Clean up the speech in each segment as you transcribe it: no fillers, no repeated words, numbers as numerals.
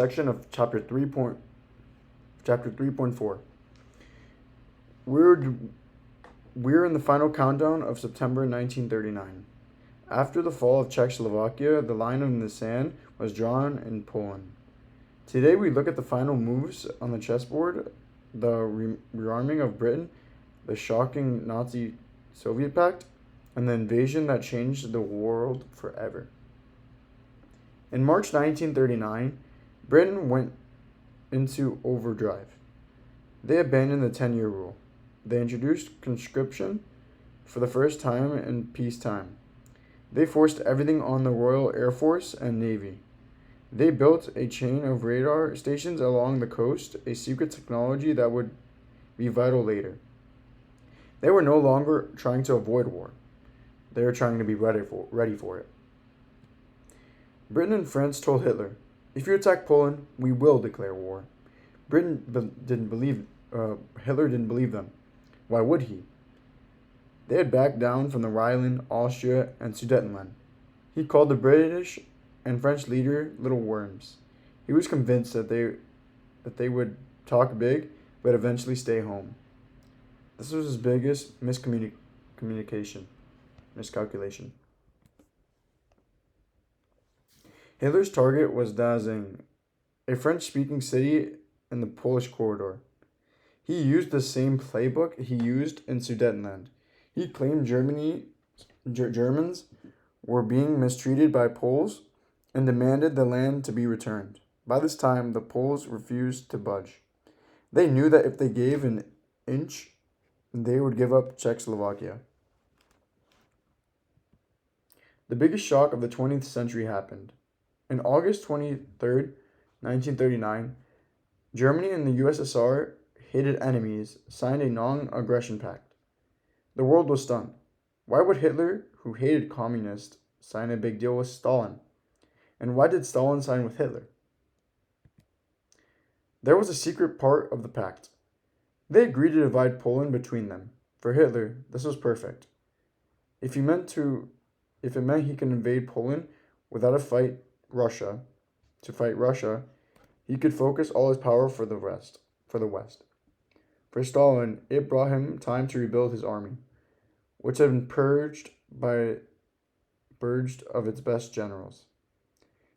section of chapter 3.4. We're in the final countdown of September 1939. After the fall of Czechoslovakia, the line in the sand was drawn in Poland. Today we look at the final moves on the chessboard, the rearming of Britain, the shocking Nazi-Soviet pact, and the invasion that changed the world forever. In March 1939, Britain went into overdrive. They abandoned the 10-year rule. They introduced conscription for the first time in peacetime. They forced everything on the Royal Air Force and Navy. They built a chain of radar stations along the coast, a secret technology that would be vital later. They were no longer trying to avoid war. They were trying to be ready for it. Britain and France told Hitler, "If you attack Poland, we will declare war." Hitler didn't believe them. Why would he? They had backed down from the Rhineland, Austria, and Sudetenland. He called the British and French leader little worms. He was convinced that they would talk big, but eventually stay home. This was his biggest miscalculation. Hitler's target was Danzig, a French-speaking city in the Polish corridor. He used the same playbook he used in Sudetenland. He claimed Germans were being mistreated by Poles and demanded the land to be returned. By this time, the Poles refused to budge. They knew that if they gave an inch, they would give up Czechoslovakia. The biggest shock of the 20th century happened. On August 23rd, 1939, Germany and the USSR, hated enemies, signed a non-aggression pact. The world was stunned. Why would Hitler, who hated communists, sign a big deal with Stalin? And why did Stalin sign with Hitler? There was a secret part of the pact. They agreed to divide Poland between them. For Hitler, this was perfect. If it meant he could invade Poland without to fight Russia, he could focus all his power for the West. For Stalin, it brought him time to rebuild his army, which had been purged of its best generals.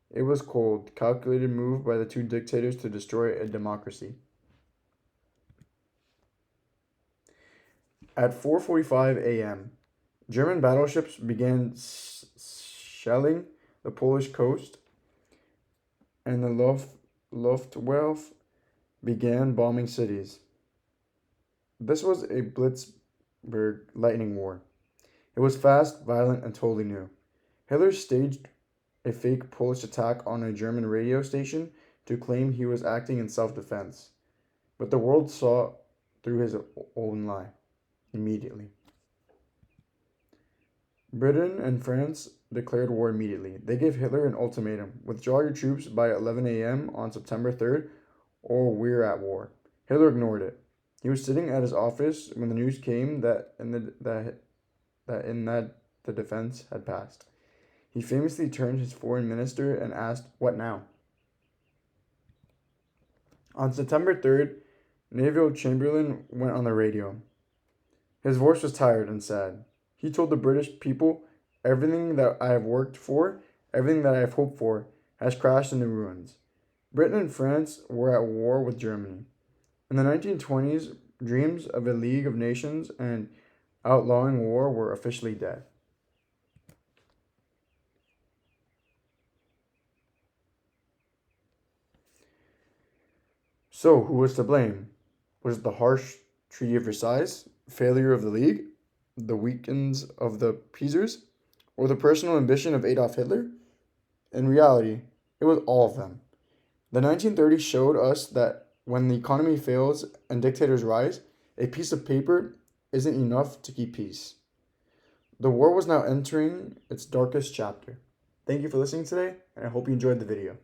It was cold, calculated move by the two dictators to destroy a democracy. At 4:45 a.m., German battleships began shelling the Polish coast, and the Luftwaffe began bombing cities. This was a Blitzkrieg lightning war. It was fast, violent, and totally new. Hitler staged a fake Polish attack on a German radio station to claim he was acting in self-defense. But the world saw through his own lie immediately. Britain and France declared war immediately. They gave Hitler an ultimatum: withdraw your troops by 11 a.m. on September 3rd, or we're at war. Hitler ignored it. He was sitting at his office when the news came that the defense had passed. He famously turned his foreign minister and asked, "What now?" On September 3rd, Neville Chamberlain went on the radio. His voice was tired and sad. He told the British people, "Everything that I have worked for, everything that I have hoped for, has crashed into ruins." Britain and France were at war with Germany. In the 1920s, dreams of a League of Nations and outlawing war were officially dead. So, who was to blame? Was it the harsh Treaty of Versailles, failure of the League, the weekends of the Peasers, or the personal ambition of Adolf Hitler? In reality, it was all of them. The 1930s showed us that when the economy fails and dictators rise, a piece of paper isn't enough to keep peace. The war was now entering its darkest chapter. Thank you for listening today, and I hope you enjoyed the video.